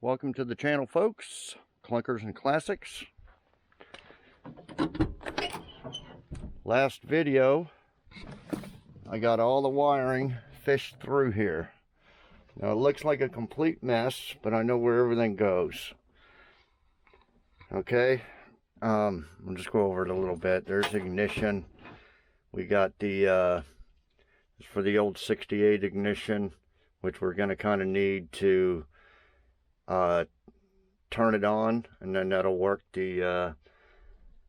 Welcome to the channel, folks. Clunkers and Classics. Last video, I got all the wiring fished through here. Now it looks like a complete mess, but I know where everything goes. Okay, I'll just go over it a little bit. There's ignition. We got the for the old 68 ignition, which we're going to kind of need to turn it on, and then that'll work the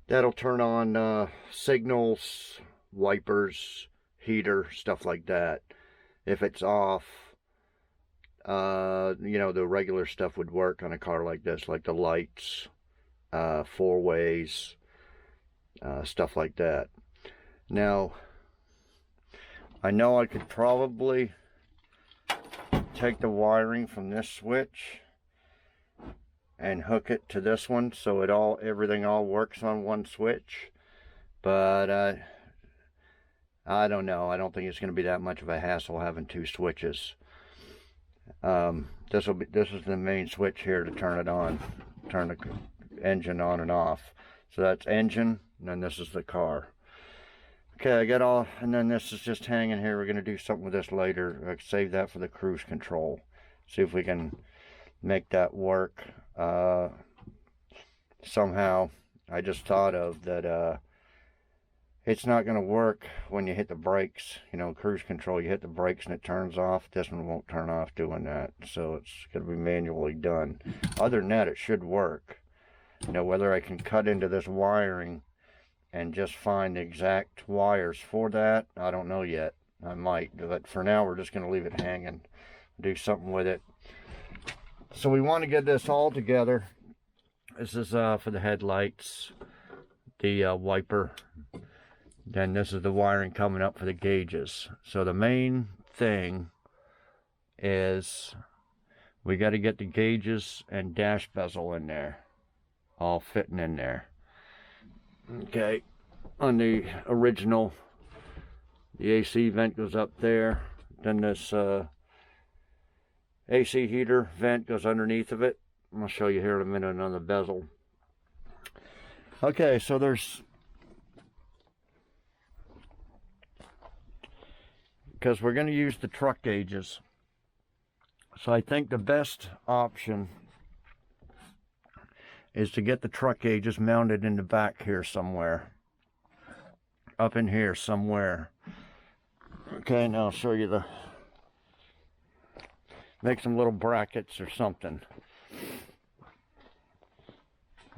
that'll turn on signals, wipers, heater, stuff like that. If it's off, you know, the regular stuff would work on a car like this, like the lights, four ways, stuff like that. Now I know I could probably take the wiring from this switch and hook it to this one, so everything all works on one switch, but I don't know. I don't think it's going to be that much of a hassle having two switches. This is the main switch here to turn it on, turn the engine on and off. So that's engine, and then this is the car. Okay, I got all, and then this is just hanging here. We're going to do something with this later. Save that for the cruise control. See if we can make that work somehow. I just thought of that it's not going to work when you hit the brakes. You know, cruise control, you hit the brakes and it turns off. This one won't turn off doing that, so it's going to be manually done. Other than that, it should work. You know, whether I can cut into this wiring and just find the exact wires for that, I don't know yet. I might, but for now we're just going to leave it hanging, do something with it. So we want to get this all together. This is for the headlights, the wiper. Then this is the wiring coming up for the gauges. So the main thing is we got to get the gauges and dash bezel in there, all fitting in there. Okay, on the original, the AC vent goes up there. Then this AC heater vent goes underneath of it. I'll show you here in a minute on the bezel. Okay, so because we're going to use the truck gauges, so I think the best option is to get the truck gauges mounted in the back here somewhere. Up in here somewhere. Okay, now I'll show you make some little brackets or something.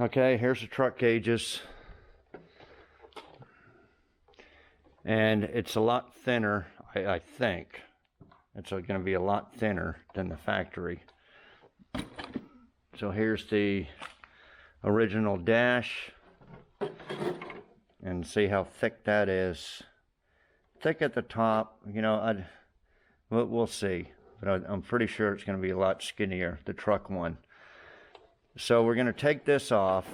Okay, here's the truck gauges. And it's a lot thinner, I think. It's going to be a lot thinner than the factory. So here's the original dash, and see how thick that is. Thick at the top, you know, we'll see, but I'm pretty sure it's going to be a lot skinnier, the truck one. So we're going to take this off,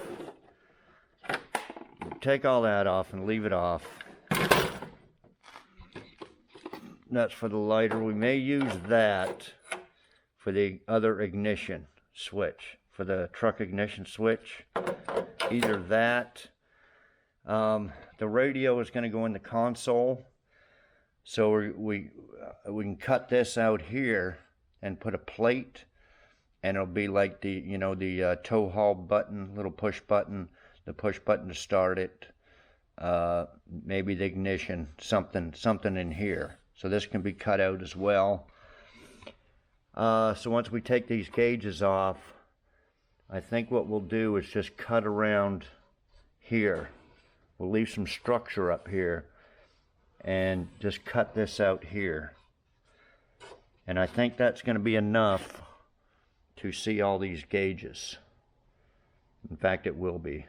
take all that off and leave it off. That's for the lighter. We may use that for the other ignition switch, for the truck ignition switch. Either that, the radio is going to go in the console, so we can cut this out here and put a plate, and it'll be like the, you know, the tow haul button, little push button, the push button to start it, maybe the ignition, something in here. So this can be cut out as well. So once we take these gauges off, I think what we'll do is just cut around here. We'll leave some structure up here and just cut this out here. And I think that's going to be enough to see all these gauges. In fact, it will be.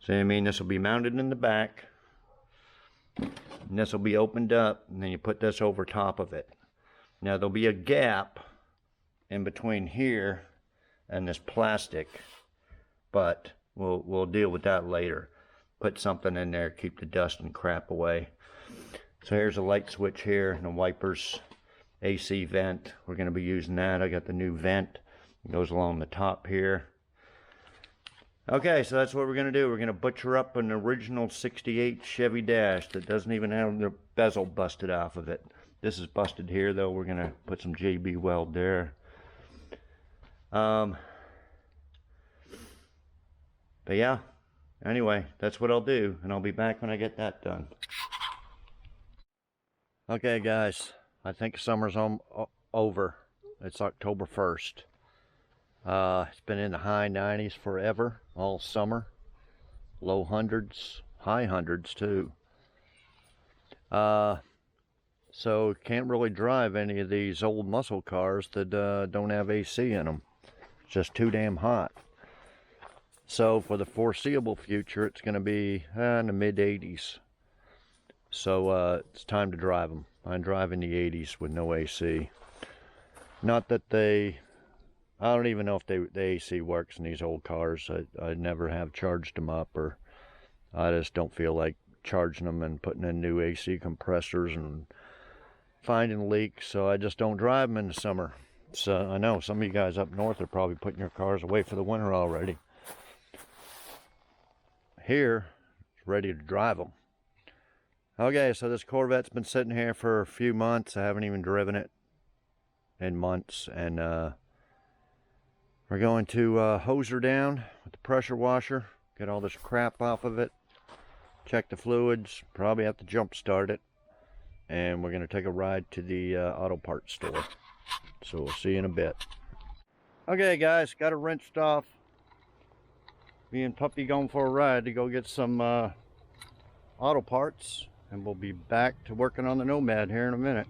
So I mean, this will be mounted in the back, and this will be opened up, and then you put this over top of it. Now there'll be a gap in between here and this plastic, but we'll deal with that later. Put something in there, keep the dust and crap away. So here's a light switch here and the wipers. AC vent. We're going to be using that. I got the new vent. It goes along the top here. Okay, so that's what we're going to do. We're going to butcher up an original 68 Chevy Dash that doesn't even have the bezel busted off of it. This is busted here, though. We're going to put some JB weld there. But yeah, anyway, that's what I'll do, and I'll be back when I get that done. Okay, guys, I think summer's over. It's October 1st. It's been in the high 90s forever, all summer. Low hundreds, high hundreds too. So can't really drive any of these old muscle cars that don't have AC in them. It's just too damn hot. So for the foreseeable future, it's going to be in the mid 80s. So it's time to drive them. I'm driving the 80s with no AC. Not that I don't even know if the AC works in these old cars. I never have charged them up, or I just don't feel like charging them and putting in new AC compressors and finding leaks, so I just don't drive them in the summer. So I know some of you guys up north are probably putting your cars away for the winter already. Here, it's ready to drive them. Okay, so this Corvette's been sitting here for a few months. I haven't even driven it in months, and we're going to hose her down with the pressure washer, get all this crap off of it, check the fluids, probably have to jump start it, and we're going to take a ride to the auto parts store. So we'll see you in a bit. Okay, guys, got it rinsed off. Me and Puppy going for a ride to go get some auto parts, and we'll be back to working on the Nomad here in a minute.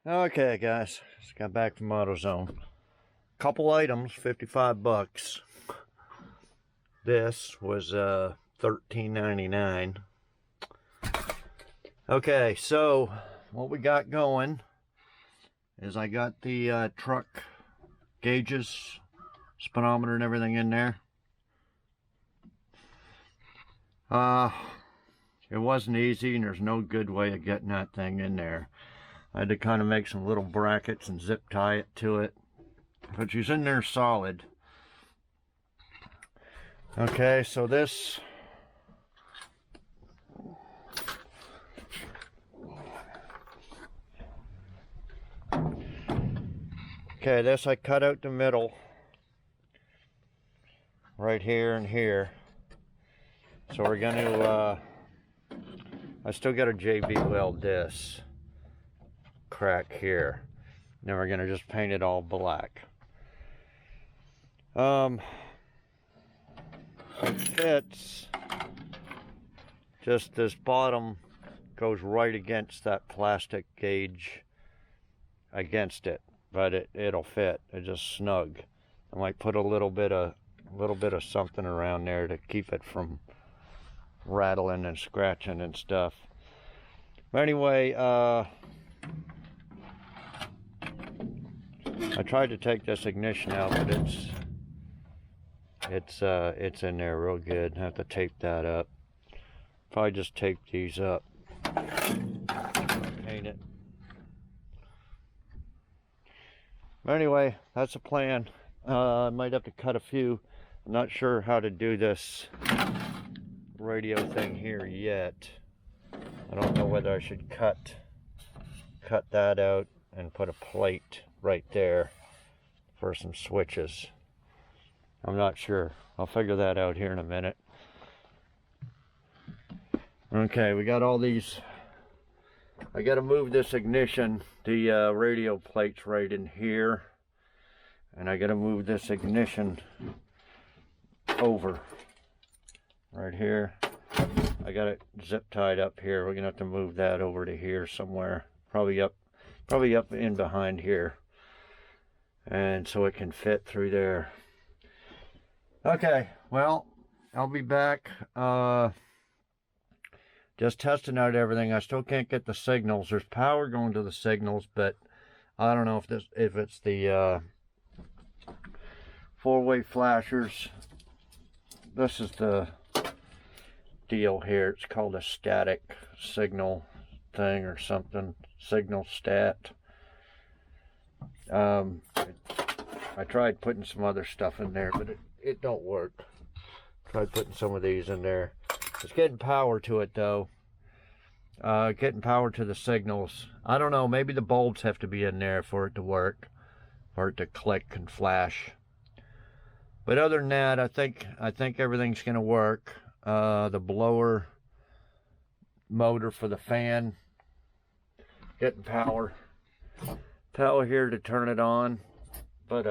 Okay, guys, just got back from AutoZone. Couple items, 55 bucks. This was $13.99. Okay, so what we got going is I got the truck gauges, speedometer and everything in there. It wasn't easy, and there's no good way of getting that thing in there. I had to kind of make some little brackets and zip tie it to it, but she's in there solid. Okay, so this I cut out the middle right here and here. So we're going to I still got a JB weld this crack here. Then we're gonna just paint it all black. It fits, just this bottom goes right against that plastic gauge against it, but it'll fit. It's just snug. I might put a little bit of something around there to keep it from rattling and scratching and stuff. But anyway, I tried to take this ignition out, but it's in there real good. I have to tape that up. Probably just tape these up. Paint it. But anyway, that's the plan. I might have to cut a few. I'm not sure how to do this radio thing here yet. I don't know whether I should cut that out and put a plate right there for some switches. I'm not sure. I'll figure that out here in a minute. Okay, we got all these. I got to move this ignition, the radio plates right in here, and I got to move this ignition over right here. I got it zip tied up here. We're gonna have to move that over to here somewhere. Probably up in behind here. And so it can fit through there. Okay, well, I'll be back. Just testing out everything. I still can't get the signals. There's power going to the signals, but I don't know if it's the four-way flashers. This is the deal here. It's called a static signal thing or something. Signal stat. I tried putting some other stuff in there, but it don't work. Tried putting some of these in there. It's getting power to it though. Getting power to the signals. I don't know, maybe the bulbs have to be in there for it to work. For it to click and flash. But other than that, I think everything's gonna work. The blower motor for the fan. Getting power. Power here to turn it on. But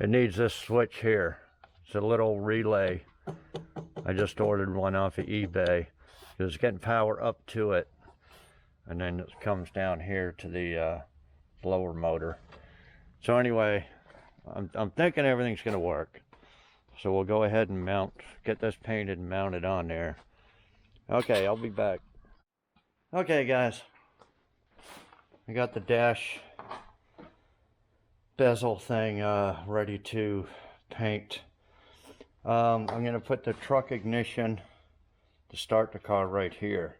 it needs this switch here. It's a little relay. I just ordered one off of eBay. It's getting power up to it. And then it comes down here to the blower motor. So anyway, I'm thinking everything's gonna work. So we'll go ahead and get this painted and mount it on there. Okay, I'll be back. Okay guys, I got the dash bezel thing ready to paint. I'm gonna put the truck ignition to start the car right here.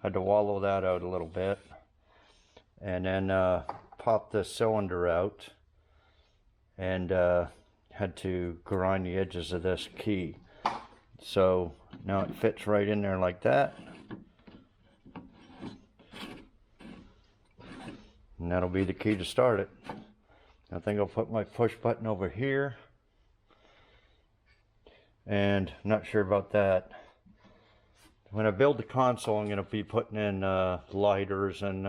Had to wallow that out a little bit, and then pop the cylinder out, and had to grind the edges of this key. So now it fits right in there like that, and that'll be the key to start it. I think I'll put my push button over here, and I'm not sure about that. When I build the console, I'm going to be putting in lighters and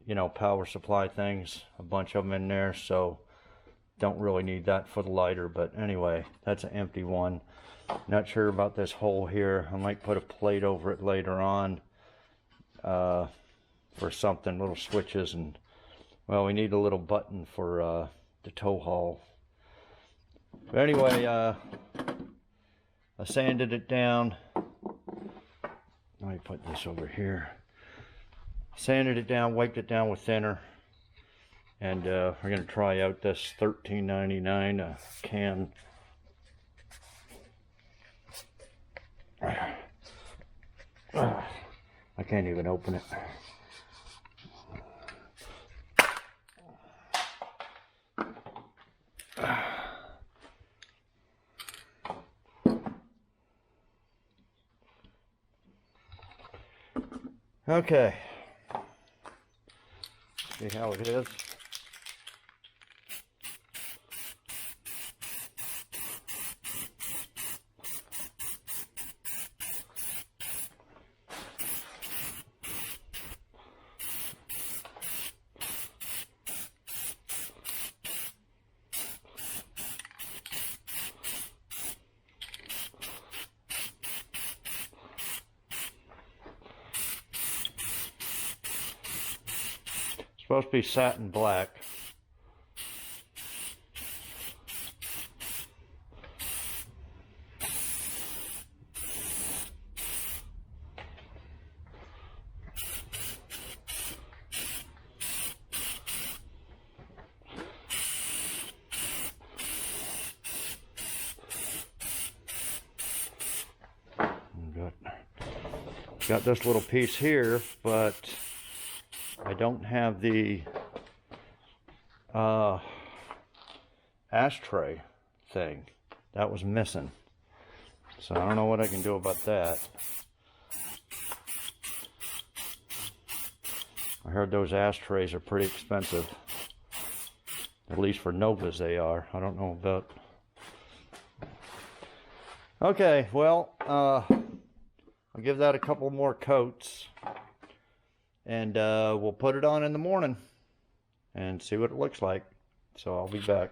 you know, power supply things, a bunch of them in there, so don't really need that for the lighter. But anyway, that's an empty one. Not sure about this hole here. I might put a plate over it later on for something, little switches, and well, we need a little button for the tow haul. But anyway, I sanded it down. Let me put this over here. Sanded it down, wiped it down with thinner, and we're gonna try out this $13.99 can. I can't even open it. Okay. See how it is. Supposed to be satin black. Got this little piece here, but I don't have the ashtray thing. That was missing. So I don't know what I can do about that. I heard those ashtrays are pretty expensive. At least for Novas they are. I don't know about... Okay, well, I'll give that a couple more coats. and we'll put it on in the morning and see what it looks like. So I'll be back.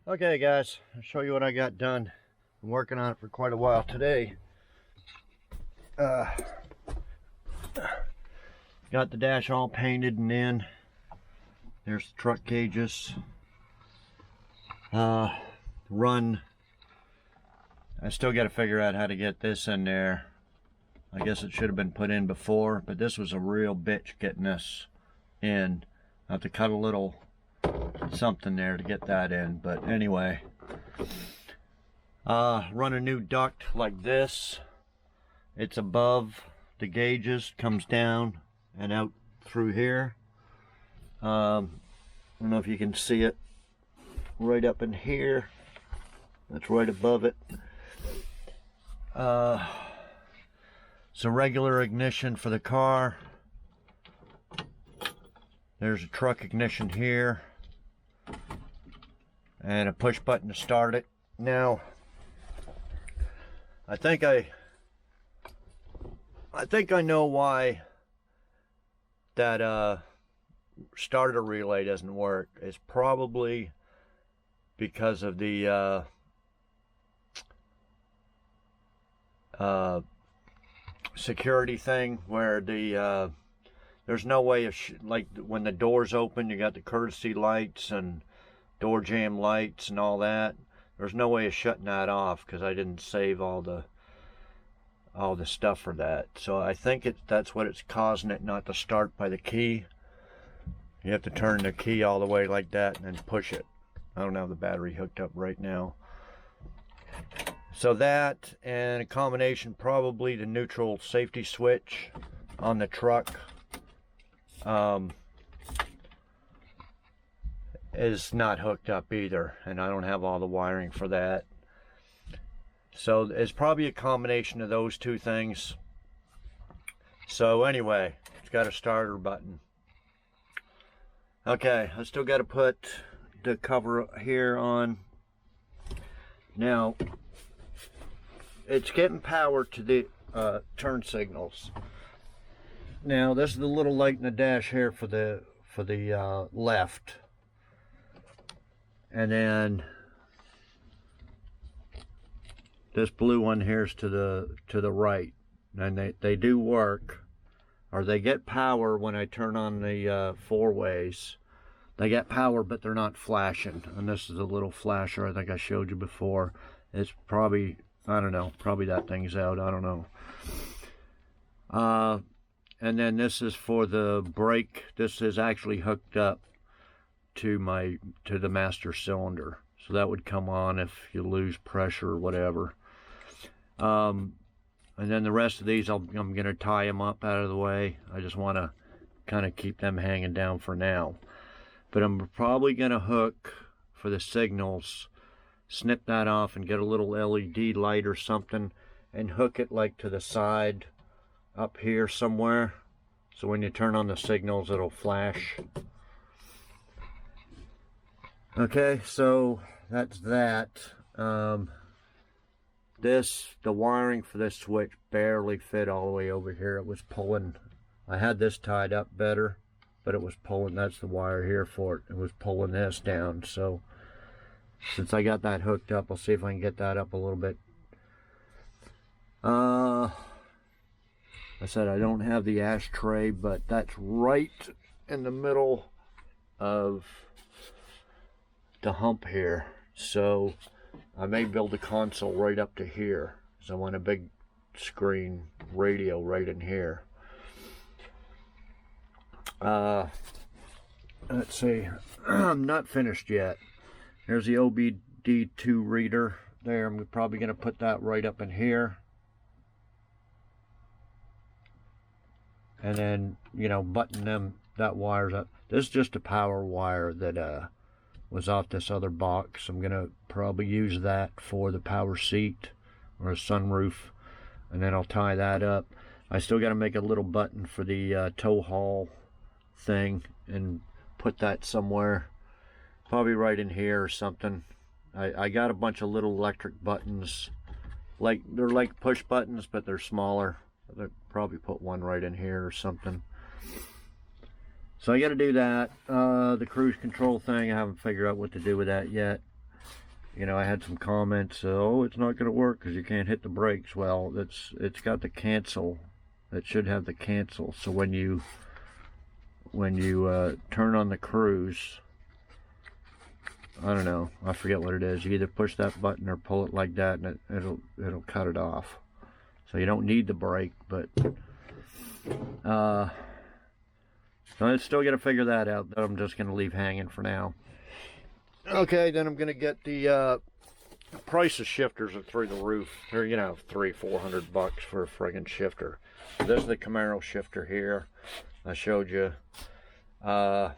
Okay guys, I'll show you what I got done. I'm working on it for quite a while today. Got the dash all painted and in. There's the truck cages. Run. I still got to figure out how to get this in there. I guess it should have been put in before, but this was a real bitch getting this in. I have to cut a little something there to get that in, but anyway. Run a new duct like this. It's above the gauges, comes down and out through here. I don't know if you can see it right up in here. That's right above it. It's a regular ignition for the car. There's a truck ignition here and a push button to start it. Now I think I know why that starter relay doesn't work. It's probably because of the security thing, where the there's no way of like when the doors open, you got the courtesy lights and door jamb lights and all that. There's no way of shutting that off because I didn't save all the stuff for that. So I think that's what it's causing it not to start by the key. You have to turn the key all the way like that and then push it. I don't have the battery hooked up right now. So that, and a combination, probably the neutral safety switch on the truck is not hooked up either, and I don't have all the wiring for that. So it's probably a combination of those two things. So anyway, it's got a starter button. Okay, I still got to put the cover here on. Now it's getting power to the turn signals. Now this is the little light in the dash here for the left, and then this blue one here is to the right, and they do work, or they get power when I turn on the four ways. They get power, but they're not flashing. And this is a little flasher I think I showed you before. It's probably, I don't know, probably that thing's out, I don't know. And then this is for the brake. This is actually hooked up to the master cylinder. So that would come on if you lose pressure or whatever. And then the rest of these, I'm going to tie them up out of the way. I just want to kind of keep them hanging down for now. But I'm probably going to hook for the signals, snip that off and get a little LED light or something and hook it like to the side up here somewhere. So when you turn on the signals, it'll flash. Okay, so that's that. The wiring for this switch barely fit all the way over here. It was pulling. I had this tied up better, but it was pulling. That's the wire here for it. It was pulling this down. So since I got that hooked up, I'll see if I can get that up a little bit. I said I don't have the ashtray, but that's right in the middle of the hump here. So I may build a console right up to here, because I want a big screen radio right in here. Let's see. I'm not finished yet. There's the OBD2 reader there. I'm probably going to put that right up in here. And then, you know, button that wire's up. This is just a power wire that was off this other box. I'm going to probably use that for the power seat or a sunroof. And then I'll tie that up. I still got to make a little button for the tow haul thing and put that somewhere. Probably right in here or something. I got a bunch of little electric buttons. They're like push buttons, but they're smaller. I'll probably put one right in here or something. So I got to do that. The cruise control thing, I haven't figured out what to do with that yet. You know, I had some comments, oh, it's not going to work because you can't hit the brakes. Well, it's got the cancel. It should have the cancel. So when you turn on the cruise, I don't know, I forget what it is. You either push that button or pull it like that, and it'll cut it off. So you don't need the brake, but so I still got to figure that out. That I'm just going to leave hanging for now. Okay, then I'm going to get the price of shifters are through the roof. They're, you know, $300-400 for a friggin' shifter. So this is the Camaro shifter here. I showed you. I'll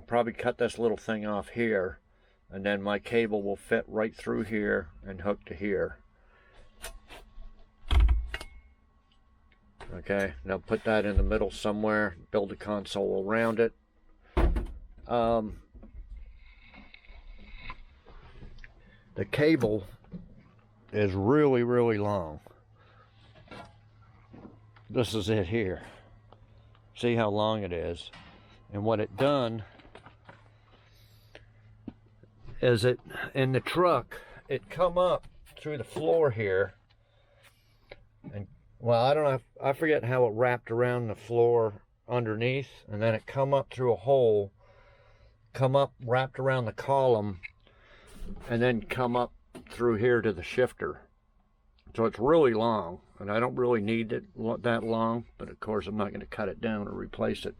probably cut this little thing off here, and then my cable will fit right through here and hook to here. Okay, now put that in the middle somewhere, build a console around it. The cable is really, really long. This is it here. See how long it is. And what it done is it, in the truck, it come up through the floor here. And, well, I don't know, I forget how it wrapped around the floor underneath. And then it come up through a hole, come up, wrapped around the column, and then come up through here to the shifter. So it's really long, and I don't really need it that long, but of course I'm not going to cut it down or replace it.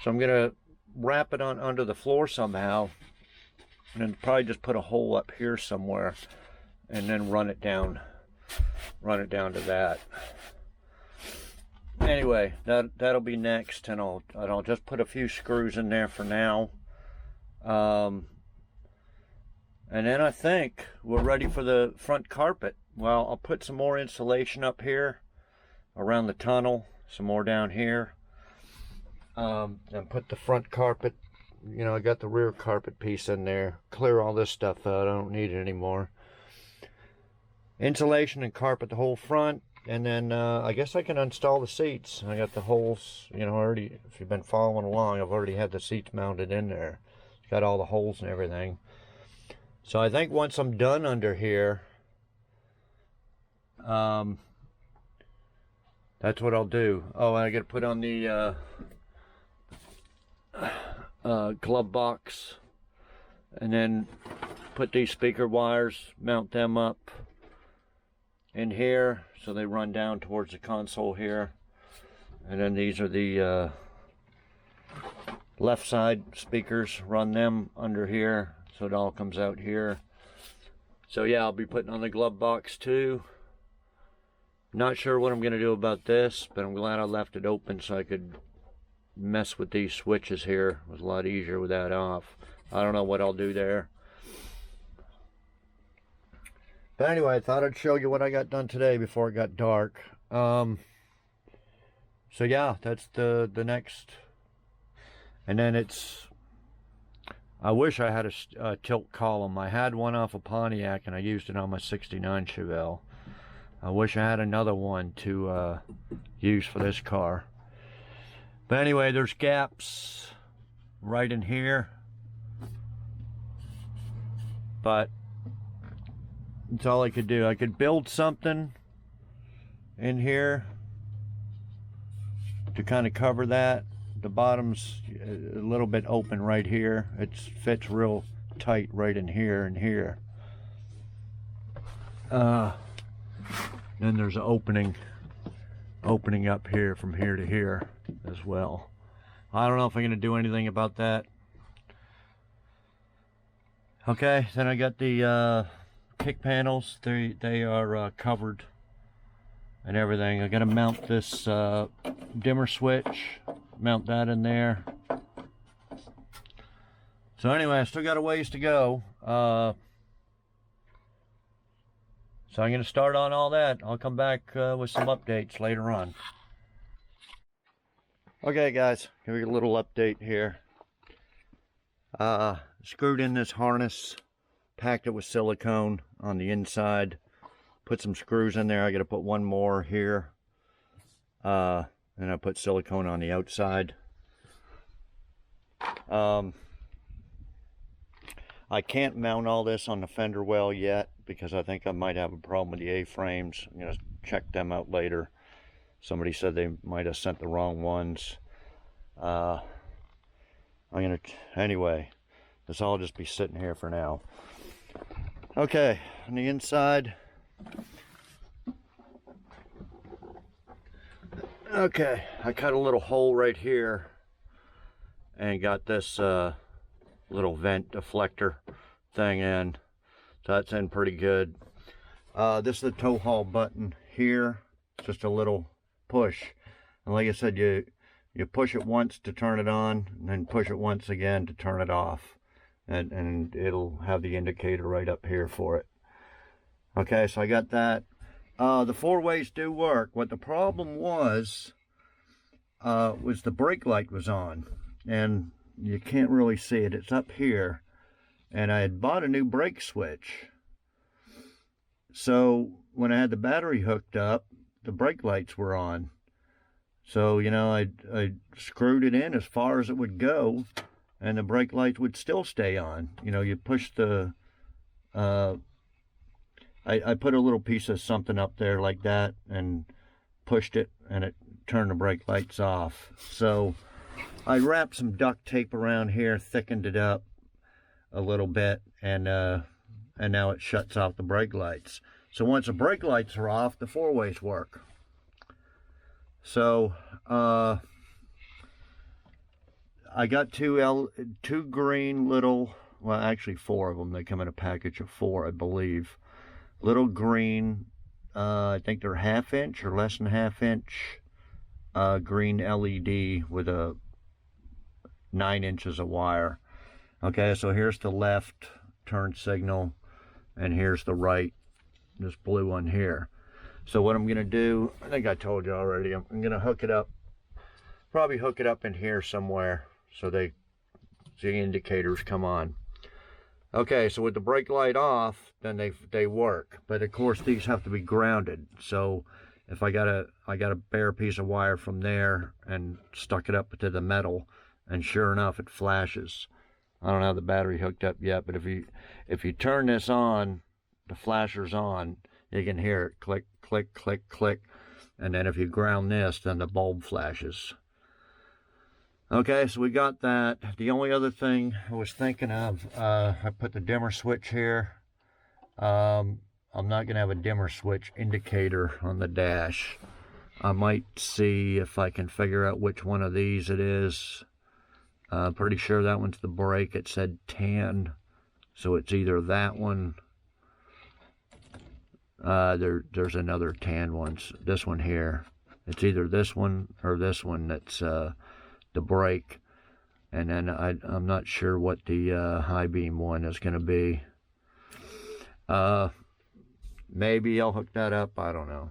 So I'm going to wrap it on under the floor somehow, and then probably just put a hole up here somewhere, and then run it down to that. Anyway, that'll be next, and I'll just put a few screws in there for now. And then I think we're ready for the front carpet. Well, I'll put some more insulation up here around the tunnel, some more down here, and put the front carpet. You know, I got the rear carpet piece in there. Clear all this stuff out. I don't need it anymore. Insulation and carpet the whole front, and then I guess I can install the seats. I got the holes, you know, already. If you've been following along, I've already had the seats mounted in there. Got all the holes and everything. So I think once I'm done under here, that's what I'll do. Oh, and I got to put on the glove box, and then put these speaker wires, mount them up in here so they run down towards the console here. And then these are the left side speakers, run them under here. So it all comes out here. So yeah, I'll be putting on the glove box too. Not sure what I'm going to do about this, but I'm glad I left it open so I could mess with these switches here. It was a lot easier with that off. I don't know what I'll do there. But anyway, I thought I'd show you what I got done today before it got dark. So yeah, that's the next. And then it's, I wish I had a tilt column. I had one off of Pontiac and I used it on my '69 Chevelle. I wish I had another one to use for this car. But anyway, there's gaps right in here. But that's all I could do. I could build something in here to kind of cover that. The bottom's a little bit open right here. It fits real tight right in here and here. Then there's an opening up here from here to here as well. I don't know if I'm going to do anything about that. Okay, then I got the kick panels. They are covered and everything. I got to mount this dimmer switch. Mount that in there. So anyway, I still got a ways to go. So I'm going to start on all that. I'll come back with some updates later on. Okay guys, give you a little update here. Screwed in this harness, packed it with silicone on the inside. put some screws in there. I got to put one more here. And I put silicone on the outside. I can't mount all this on the fender well yet because I think I might have a problem with the A-frames. I'm going to check them out later. Somebody said they might have sent the wrong ones. Anyway, this will all just be sitting here for now. Okay, on the inside. Okay, I cut a little hole right here and got this little vent deflector thing in. So that's in pretty good. This is the tow haul button here. Just a little push. And like I said, you push it once to turn it on, and then push it once again to turn it off. And it'll have the indicator right up here for it. Okay, so I got that. The four-ways do work. What the problem was the brake light was on. And you can't really see it. It's up here. And I had bought a new brake switch. So when I had the battery hooked up, the brake lights were on. So, you know, I screwed it in as far as it would go, and the brake lights would still stay on. You know, you push the... I put a little piece of something up there like that and pushed it, and it turned the brake lights off. So I wrapped some duct tape around here, thickened it up a little bit, and now it shuts off the brake lights. So once the brake lights are off, the four-ways work. So I got two green little, well, actually 4 of them. They come in a package of 4, I believe. Little green, I think they're 1/2 inch or less than 1/2 inch green LED with a 9 inches of wire. Okay, so here's the left turn signal, and here's the right, this blue one here. So what I'm gonna do, I think I told you already, I'm gonna hook it up, probably hook it up in here somewhere so the indicators come on. Okay, so with the brake light off, then they work. But of course these have to be grounded. So if I got a bare piece of wire from there and stuck it up to the metal, and sure enough it flashes. I don't have the battery hooked up yet, but if you turn this on, the flasher's on, you can hear it click, click, click, click. And then if you ground this, then the bulb flashes. Okay, so we got that. The only other thing I was thinking of, I put the dimmer switch here. I'm not going to have a dimmer switch indicator on the dash. I might see if I can figure out which one of these it is. Pretty sure that one's the brake. It said tan, so it's either that one. There's another tan one. This one here. It's either this one or this one that's the brake. And then I'm not sure what the high beam one is going to be. Maybe I'll hook that up. I don't know.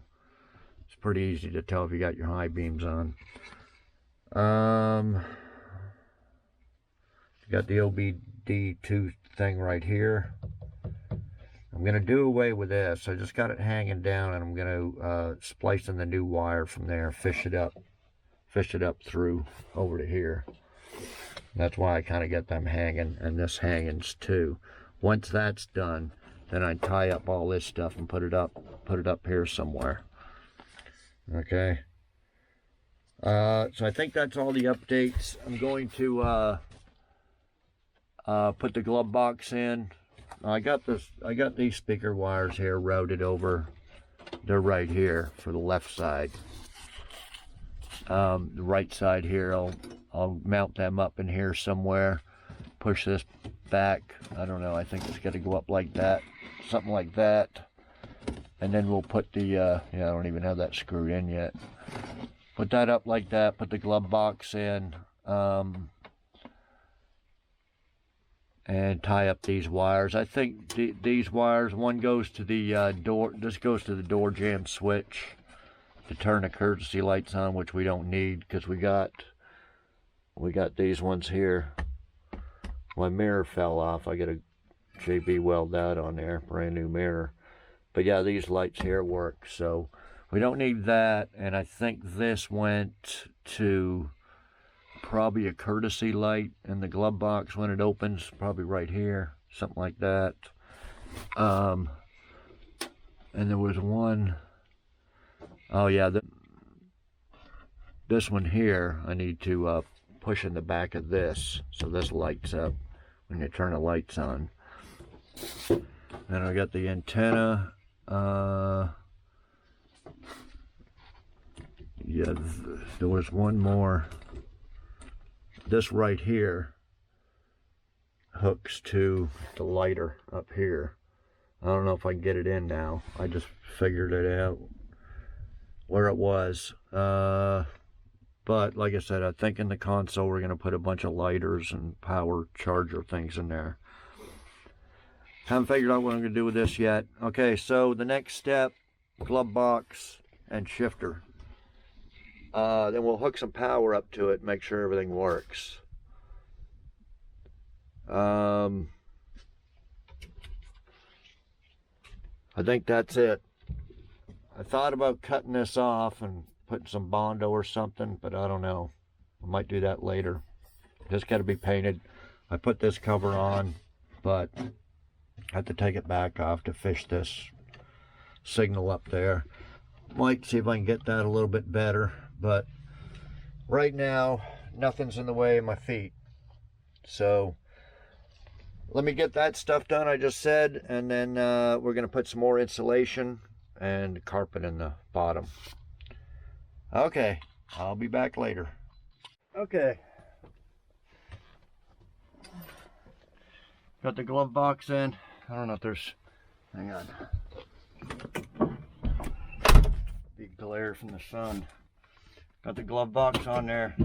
It's pretty easy to tell if you got your high beams on. Got the OBD2 thing right here. I'm going to do away with this. I just got it hanging down, and I'm going to splice in the new wire from there, fish it up through over to here. That's why I kind of get them hanging, and this hangings too. Once that's done, then I tie up all this stuff and put it up here somewhere. Okay. So I think that's all the updates. I'm going to put the glove box in. I got these speaker wires here routed over. They're right here for the left side. The right side here, I'll mount them up in here somewhere. Push this back. I don't know. I think it's got to go up like that, something like that. And then we'll put the yeah, I don't even have that screwed in yet. Put that up like that. Put the glove box in. And tie up these wires. I think these wires, one goes to the door, this goes to the door jamb switch to turn the courtesy lights on, which we don't need because we got these ones here. My mirror fell off. I got a JB weld that on there, brand new mirror. But yeah, these lights here work, so we don't need that. And I think this went to probably a courtesy light in the glove box when it opens, probably right here, something like that. And there was one, oh yeah, this one here, I need to push in the back of this, so this lights up when you turn the lights on. Then I got the antenna. Yeah, there was one more. This right here hooks to the lighter up here. I don't know if I can get it in now. I just figured it out where it was. But like I said, I think in the console we're going to put a bunch of lighters and power charger things in there. Haven't figured out what I'm going to do with this yet. Okay, so the next step, glove box and shifter. Then we'll hook some power up to it, make sure everything works. I think that's it. I thought about cutting this off and putting some Bondo or something, but I don't know. I might do that later. This got to be painted. I put this cover on, but I have to take it back off to fish this signal up there. Might see if I can get that a little bit better, but right now nothing's in the way of my feet. So let me get that stuff done I just said, and then we're going to put some more insulation and carpet in the bottom. Okay, I'll be back later. Okay, got the glove box in. I don't know if there's, hang on, big glare from the sun. Got the glove box on there.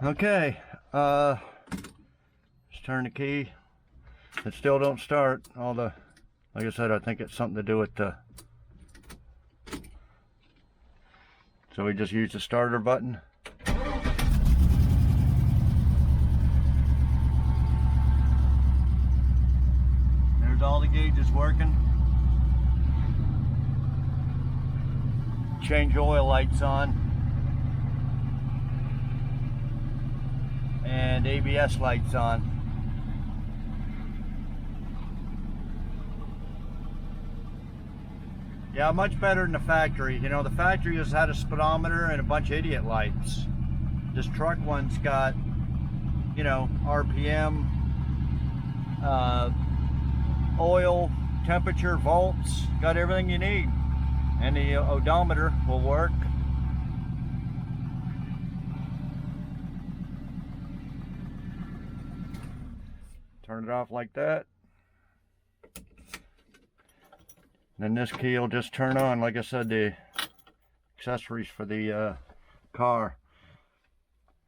Okay, let's turn the key. It still don't start. Like I said, I think it's something to do with the, so we just use the starter button. There's all the gauges working. Change oil lights on. And ABS lights on. Yeah, much better than the factory. You know, the factory just had a speedometer and a bunch of idiot lights. This truck one's got, you know, RPM, oil, temperature, volts, got everything you need. And the odometer will work. Turn it off like that. Then this key will just turn on, like I said, the accessories for the car.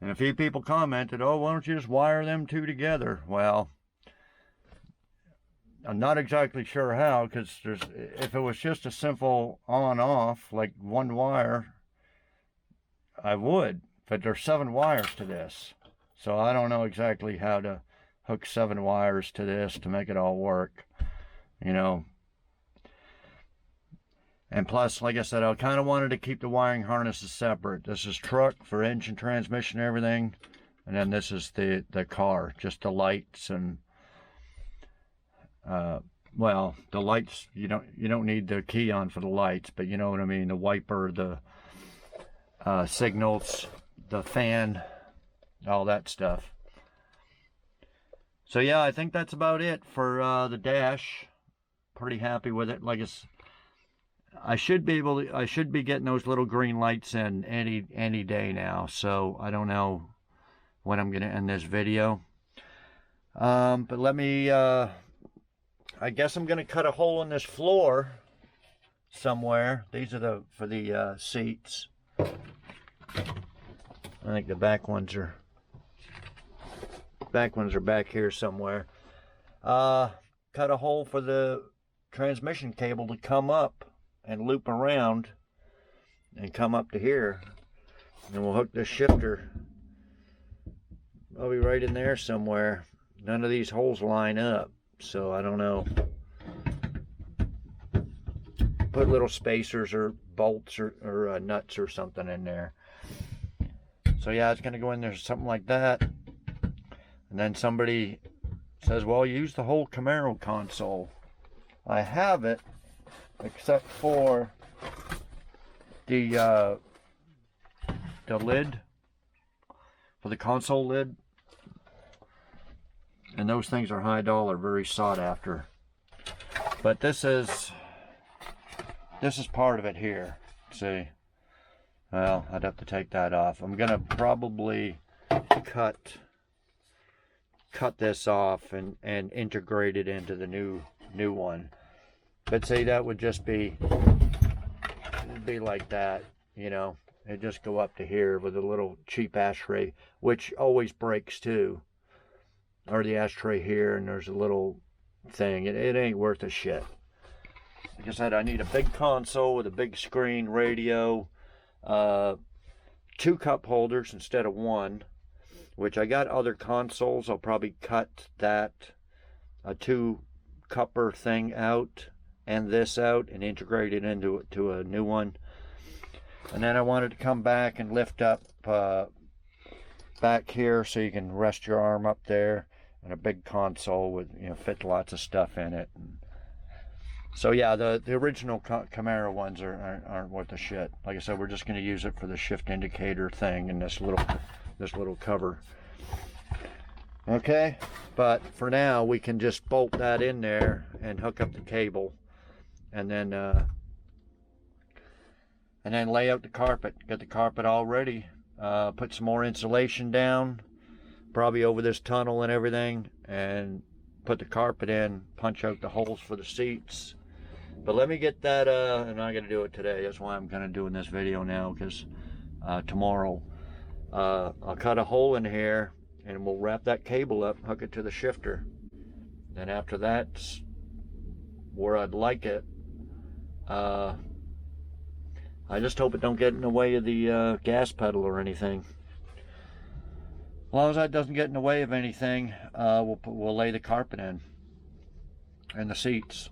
And a few people commented, oh, why don't you just wire them two together? Well, I'm not exactly sure how, because if it was just a simple on-off, like one wire, I would. But there's 7 wires to this. So I don't know exactly how to hook 7 wires to this to make it all work, you know. And plus, like I said, I kind of wanted to keep the wiring harnesses separate. This is truck for engine, transmission, everything, and then this is the car, just the lights and well, the lights, you don't need the key on for the lights, but you know what I mean, the wiper, the signals, the fan, all that stuff. So yeah, I think that's about it for the dash. Pretty happy with it. Like I should be getting those little green lights in any day now. So I don't know when I'm gonna end this video. But let me. I guess I'm gonna cut a hole in this floor somewhere. These are for the seats. I think the back ones are back here somewhere. Cut a hole for the transmission cable to come up and loop around and come up to here, and we'll hook this shifter I'll be right in there somewhere. None of these holes line up, so I don't know. Put little spacers or bolts or nuts or something in there. So yeah, it's going to go in there something like that. And then somebody says, well, use the whole Camaro console. I have it, except for the lid, for the console lid. And those things are high dollar, very sought after. But this is part of it here. See? Well, I'd have to take that off. I'm gonna probably cut this off and integrate it into the new one. But see, that would just be like that, you know. It'd just go up to here with a little cheap ashtray, which always breaks too. Or the ashtray here, and there's a little thing. It ain't worth a shit. Like I said, I need a big console with a big screen, radio, 2 cup holders instead of 1, which I got other consoles. I'll probably cut that a 2 cupper thing out and this out and integrate it into a new one. And then I wanted to come back and lift up back here so you can rest your arm up there, and a big console with, you know, fit lots of stuff in it. So yeah, the original Camaro ones aren't worth a shit. Like I said, we're just going to use it for the shift indicator thing and this little cover. Okay, but for now we can just bolt that in there and hook up the cable, and then lay out the carpet. Get the carpet all ready. Put some more insulation down, probably over this tunnel and everything, and put the carpet in, punch out the holes for the seats. But let me get that, and I'm going to do it today. That's why I'm kind of doing this video now, because tomorrow I'll cut a hole in here and we'll wrap that cable up, hook it to the shifter. Then after that's where I'd like it. I just hope it don't get in the way of the gas pedal or anything. As long as that doesn't get in the way of anything, we'll lay the carpet in and the seats.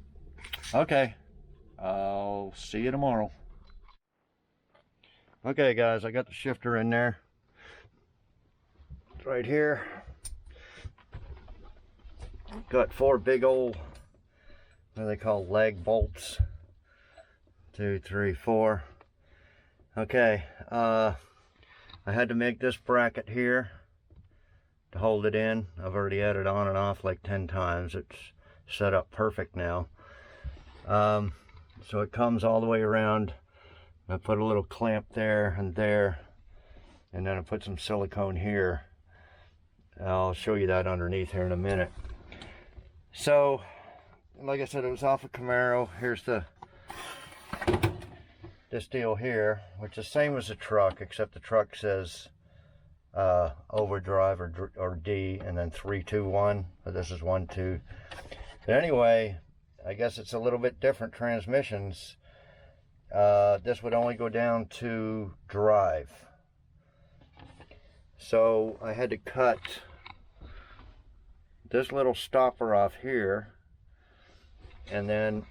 Okay, I'll see you tomorrow. Okay guys, I got the shifter in there. It's right here. Got 4 big old, what do they call, leg bolts. 2, 3, 4. Okay, I had to make this bracket here to hold it in. I've already had it on and off like 10 times. It's set up perfect now. So it comes all the way around. I put a little clamp there, and then I put some silicone here. I'll show you that underneath here in a minute. So, like I said, it was off a Camaro. Here's this deal here, which is the same as the truck, except the truck says overdrive or D, and then 3, 2, 1. But this is 1, 2. But anyway, I guess it's a little bit different transmissions. This would only go down to drive. So I had to cut this little stopper off here, and then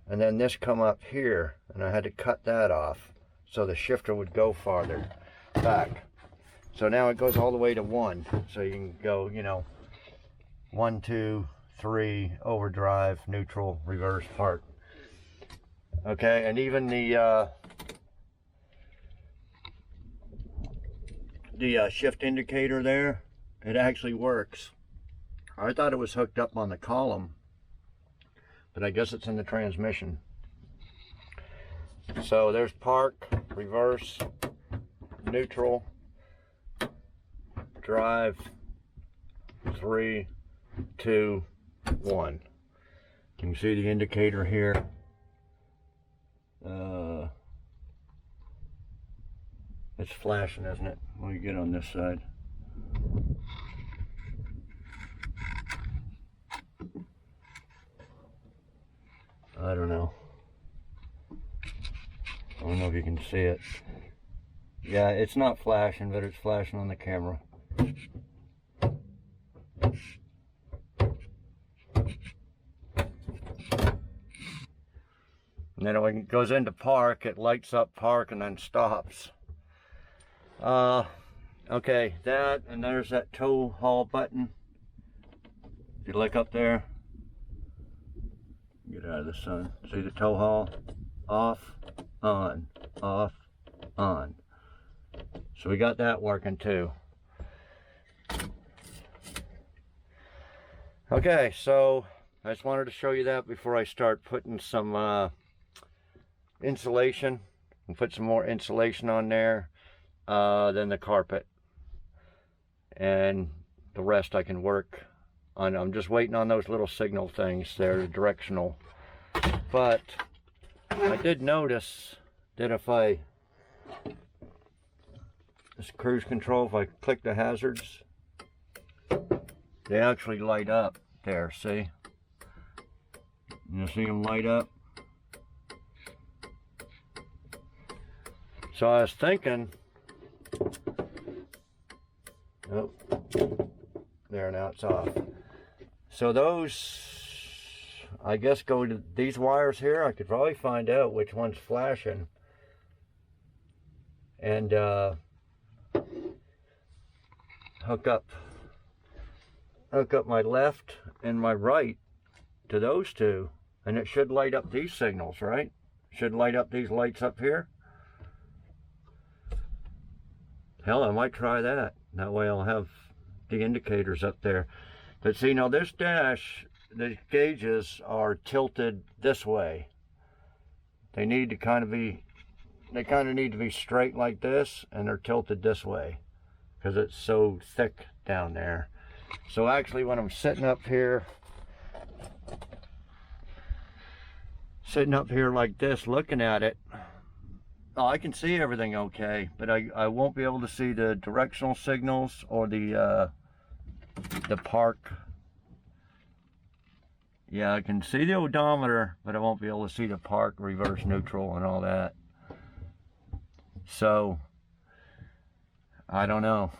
this come up here, and I had to cut that off so the shifter would go farther back. So now it goes all the way to 1, so you can go, you know, 1, 2, 3, overdrive, neutral, reverse, park. Okay, and even the shift indicator there, it actually works. I thought it was hooked up on the column, but I guess it's in the transmission. So there's park, reverse, neutral, drive, 3, 2, 1. You can see the indicator here. It's flashing, isn't it? When you get on this side. I don't know if you can see it. Yeah, it's not flashing, but it's flashing on the camera. And then when it goes into park, it lights up park and then stops. Okay, that, and there's that tow haul button. If you look up there, get out of the sun. See the tow haul? Off, on, off, on. So we got that working too. Okay, so I just wanted to show you that before I start putting some insulation, and put some more insulation on there, then the carpet, and the rest I can work on. I'm just waiting on those little signal things there, directional. But I did notice that if I, this cruise control, if I click the hazards, they actually light up there, see? You see them light up? So I was thinking, oh, there, now it's off. So those, I guess, go to these wires here. I could probably find out which one's flashing. And hook up my left and my right to those two. And it should light up these signals, right? Should light up these lights up here. Hell, I might try that. That way I'll have the indicators up there. But see, now this dash, the gauges are tilted this way. They need to kind of be, they kind of need to be straight like this, and they're tilted this way because it's so thick down there. So actually when I'm sitting up here like this, looking at it, oh, I can see everything okay, but I won't be able to see the directional signals or the park. Yeah, I can see the odometer, but I won't be able to see the park, reverse neutral, and all that. So, I don't know.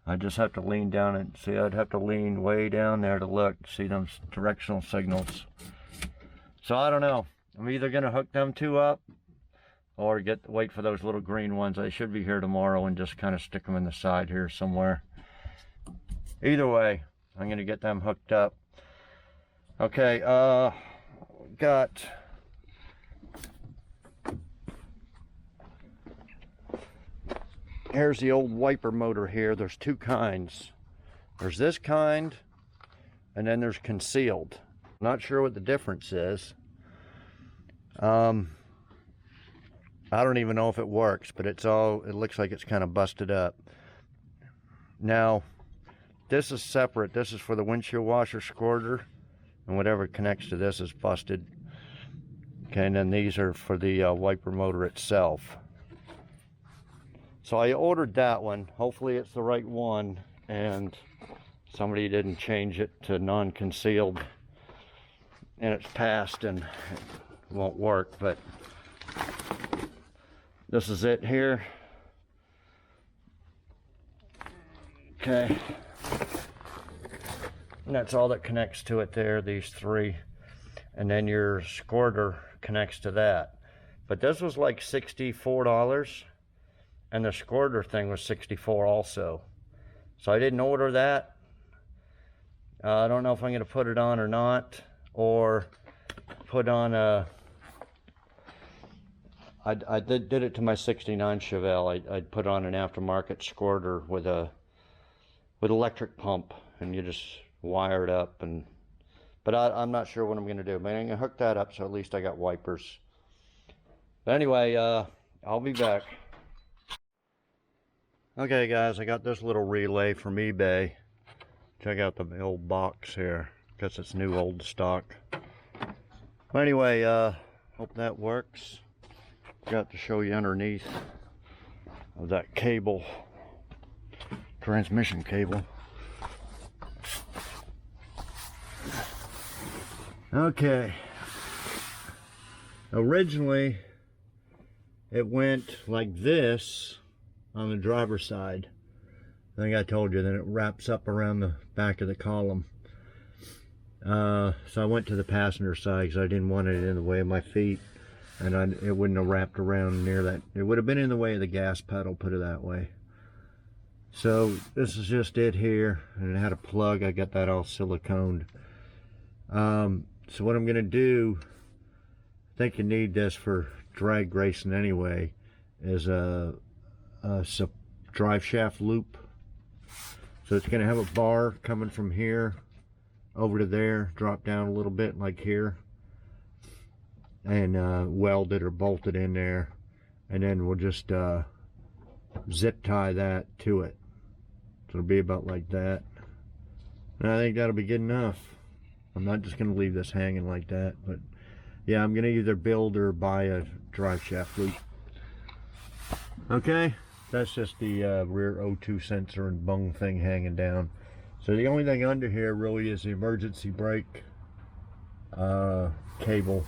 I just have to lean down and see. I'd have to lean way down there to look, see them directional signals. So I don't know. I'm either gonna hook them two up or wait for those little green ones. They should be here tomorrow, and just kind of stick them in the side here somewhere. Either way, I'm gonna get them hooked up. Okay, here's the old wiper motor here. There's two kinds. There's this kind, and then there's concealed. Not sure what the difference is. I don't even know if it works, but it looks like it's kind of busted up. Now, this is separate. This is for the windshield washer squirter, and whatever connects to this is busted. Okay, and then these are for the wiper motor itself. So I ordered that one. Hopefully it's the right one, and somebody didn't change it to non-concealed, and it's passed and it won't work, but this is it here. Okay, and that's all that connects to it there, these three, and then your squirter connects to that. But this was like $64, and the squirter thing was $64 also. So I didn't order that. I don't know if I'm going to put it on or not, or put on a, I did it to my '69 Chevelle. I put on an aftermarket squirter with electric pump, and you just wire it up. But I'm not sure what I'm going to do. But I'm going to hook that up, so at least I got wipers. But anyway, I'll be back. Okay guys, I got this little relay from eBay. Check out the old box here. Guess it's new old stock. But anyway, hope that works. Got to show you underneath of that cable, transmission cable. Okay. Originally, it went like this on the driver's side. I think I told you, then it wraps up around the back of the column. So I went to the passenger side because I didn't want it in the way of my feet, and it wouldn't have wrapped around near that. It would have been in the way of the gas pedal, put it that way. So this is just it here, and it had a plug. I got that all siliconed. So what I'm gonna do, I think you need this for drag racing anyway, is a drive shaft loop. So it's gonna have a bar coming from here over to there, drop down a little bit like here, and welded or bolted in there, and then we'll just zip tie that to it. So it'll be about like that, and I think that'll be good enough. I'm not just gonna leave this hanging like that, but yeah, I'm gonna either build or buy a drive shaft loop. Okay, that's just the rear O2 sensor and bung thing hanging down. So the only thing under here really is the emergency brake cable,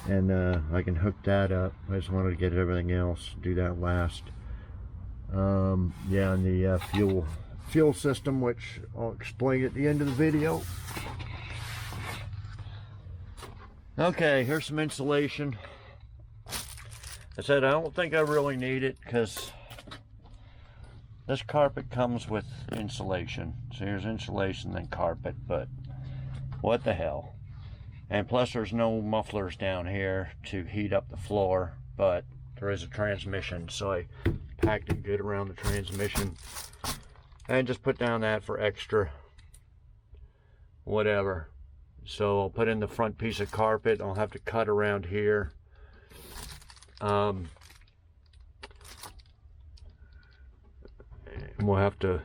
and I can hook that up. I just wanted to get everything else, do that last. Yeah, and the fuel system, which I'll explain at the end of the video. Okay, here's some insulation. I said I don't think I really need it because this carpet comes with insulation. So here's insulation, then carpet, but what the hell. And plus there's no mufflers down here to heat up the floor, but there is a transmission, so I packed it good around the transmission and just put down that for extra whatever. So I'll put in the front piece of carpet. I'll have to cut around here. And we'll have to,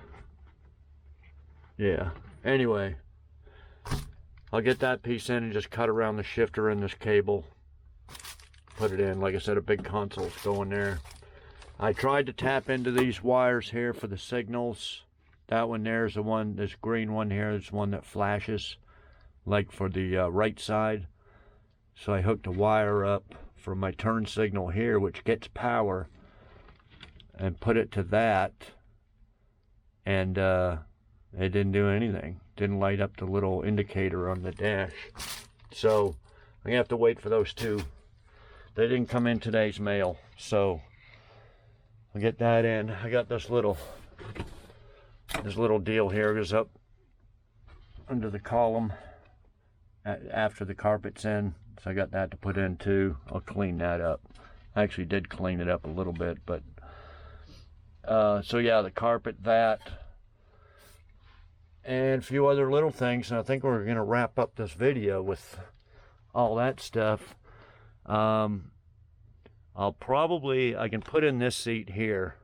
yeah. Anyway, I'll get that piece in and just cut around the shifter in this cable. Put it in. Like I said, a big console's going there. I tried to tap into these wires here for the signals. That one there is the one, this green one here is one that flashes, like for the right side. So I hooked a wire up for my turn signal here, which gets power, and put it to that, and it didn't do anything. Didn't light up the little indicator on the dash. So I'm gonna have to wait for those two. They didn't come in today's mail, so I'll get that in. I got this little deal here, goes up under the column after the carpet's in, so I got that to put in too. I'll clean that up. I actually did clean it up a little bit, but so yeah, the carpet, that, and a few other little things, and I think we're gonna wrap up this video with all that stuff. I can put in this seat here,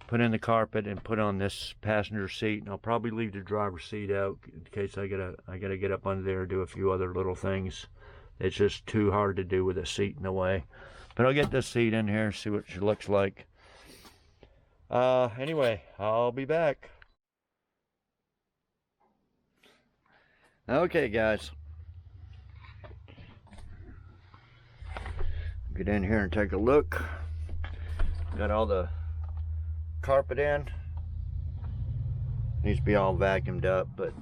put in the carpet and put on this passenger seat, and I'll probably leave the driver's seat out in case I gotta get up under there and do a few other little things. It's just too hard to do with a seat in the way. But I'll get this seat in here and see what she looks like. Anyway, I'll be back. Okay, guys. Get in here and take a look. Got all the carpet in. Needs to be all vacuumed up, but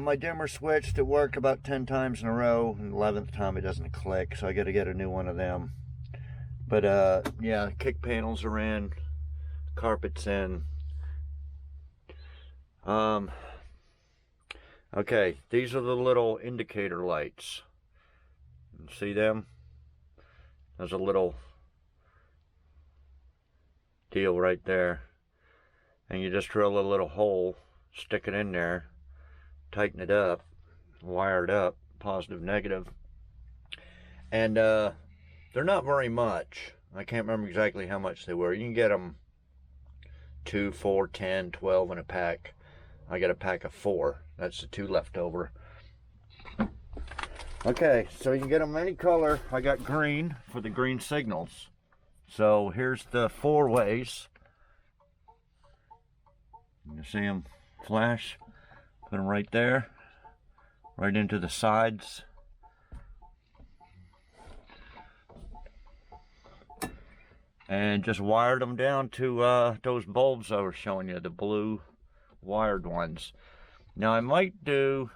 my dimmer switched. It worked about 10 times in a row, and the 11th time it doesn't click, so I got to get a new one of them. But yeah, kick panels are in, carpet's in. Okay, these are the little indicator lights. See them? There's a little deal right there, and you just drill a little hole, stick it in there, tighten it up, wire it up, positive, negative, and they're not very much. I can't remember exactly how much they were. You can get them 2, 4, 10, 12 in a pack. I got a pack of 4. That's the 2 left over. Okay, so you can get them any color. I got green for the green signals. So here's the 4 ways. You can see them flash. Put them right there, right into the sides. and just wired them down to those bulbs I was showing you, the blue wired ones. Now I might do,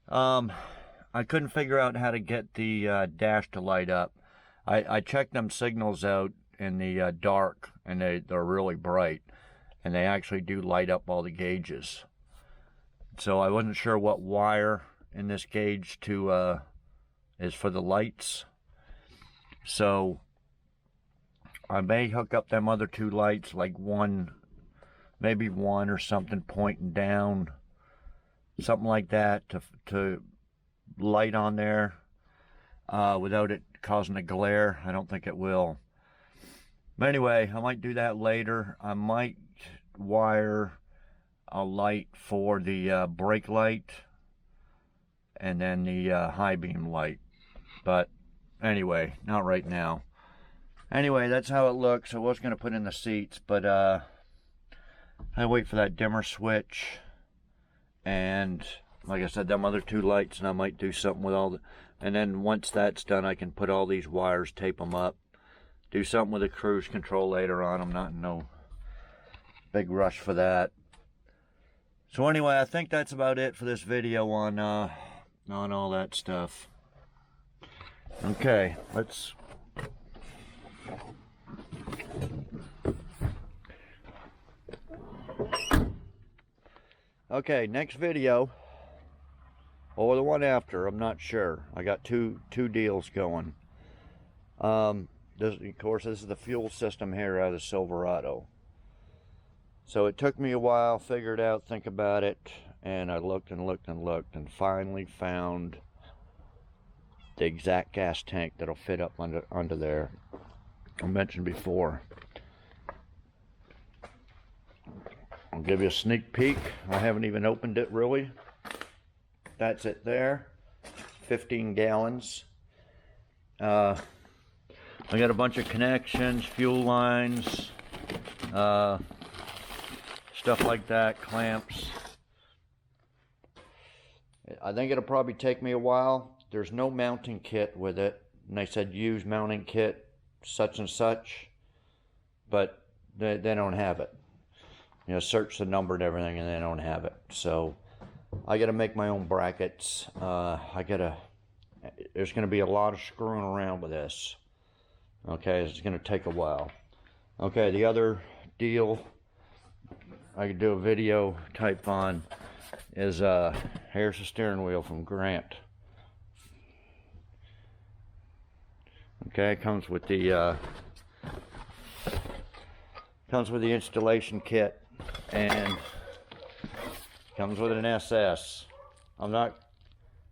I couldn't figure out how to get the dash to light up. I checked them signals out in the dark, and they're really bright, and they actually do light up all the gauges. So I wasn't sure what wire in this gauge to is for the lights. So I may hook up them other two lights, like one, maybe one or something pointing down, something like that, to light on there without it causing a glare. I don't think it will. But anyway, I might do that later. I might wire a light for the brake light and then the high beam light. But anyway, not right now. Anyway, that's how it looks. I was going to put in the seats, but I wait for that dimmer switch, and like I said, them other two lights, and I might do something with all the, and then once that's done, I can put all these wires, tape them up, do something with the cruise control later on. I'm not in no big rush for that. So anyway, I think that's about it for this video on all that stuff. Okay, let's okay, next video, or the one after, I'm not sure. I got two deals going. This, of course, this is the fuel system here out of the Silverado. So it took me a while, figured out, think about it, and I looked and looked and looked, and finally found the exact gas tank that'll fit up under there. I mentioned before. I'll give you a sneak peek. I haven't even opened it really. That's it there. 15 gallons. I got a bunch of connections, fuel lines, stuff like that, clamps. I think it'll probably take me a while. There's no mounting kit with it, and they said use mounting kit such and such, but they don't have it. You know, search the number and everything, and they don't have it. So I got to make my own brackets. There's going to be a lot of screwing around with this. Okay, it's going to take a while. Okay, the other deal I could do a video type on is here's the steering wheel from Grant. Okay, it comes with the installation kit, and comes with an SS.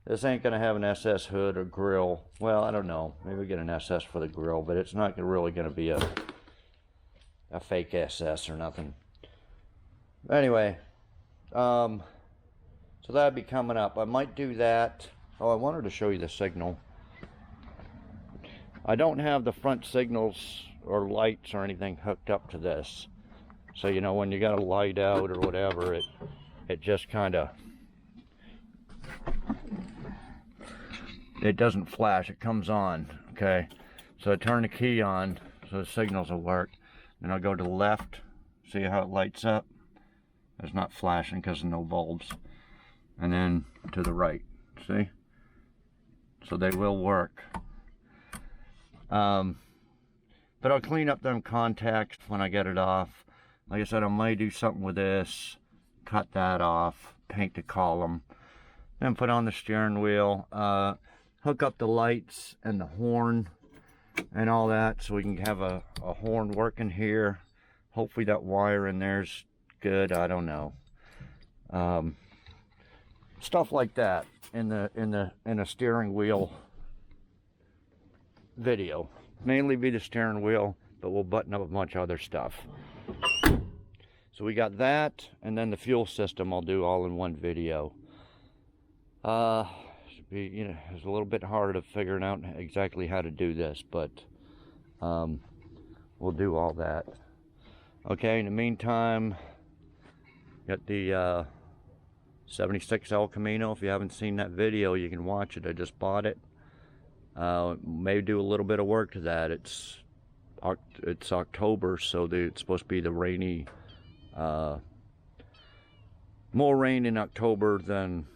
This ain't gonna have an SS hood or grill. Well, I don't know, maybe we get an SS for the grill, but it's not really gonna be a fake SS or nothing. Anyway, so that'd be coming up. I might do that. Oh, I wanted to show you the signal. I don't have the front signals or lights or anything hooked up to this, so you know, when you got a light out or whatever, it just kind of, it doesn't flash, it comes on. Okay, so I turn the key on so the signals will work, then I'll go to the left, see how it lights up. It's not flashing because of no bulbs. And then to the right, see, so they will work. But I'll clean up them contacts when I get it off. Like I said, I might do something with this, cut that off, paint the column, then put on the steering wheel, hook up the lights and the horn and all that, so we can have a horn working here. Hopefully that wire in there's good. I don't know. Stuff like that in a steering wheel video. Mainly be the steering wheel, but we'll button up a bunch of other stuff. So we got that, and then the fuel system I'll do all in one video. Should be, you know, it's a little bit hard of figuring out exactly how to do this, but we'll do all that. Okay, in the meantime, got the 76 El Camino. If you haven't seen that video, you can watch it. I just bought it. May do a little bit of work to that. It's it's October, so it's supposed to be the rainy, more rain in October than,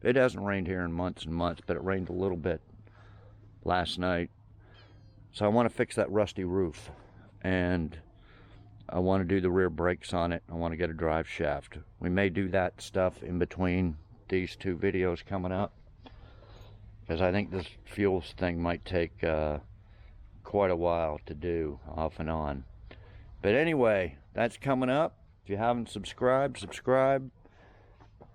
it hasn't rained here in months and months, but it rained a little bit last night. So I want to fix that rusty roof, and I want to do the rear brakes on it. I want to get a drive shaft. We may do that stuff in between these two videos coming up, because I think this fuel thing might take quite a while to do off and on. But anyway, that's coming up. If you haven't subscribed, subscribe.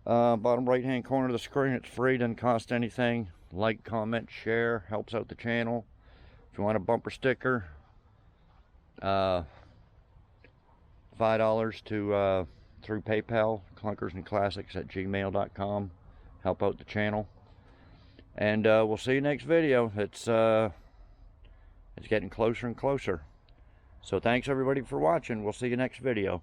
Bottom right hand corner of the screen, it's free, doesn't cost anything. Like, comment, share, helps out the channel. If you want a bumper sticker, $5 to through PayPal, clunkersandclassics@gmail.com. Help out the channel. And we'll see you next video. It's getting closer and closer. So thanks everybody for watching. We'll see you next video.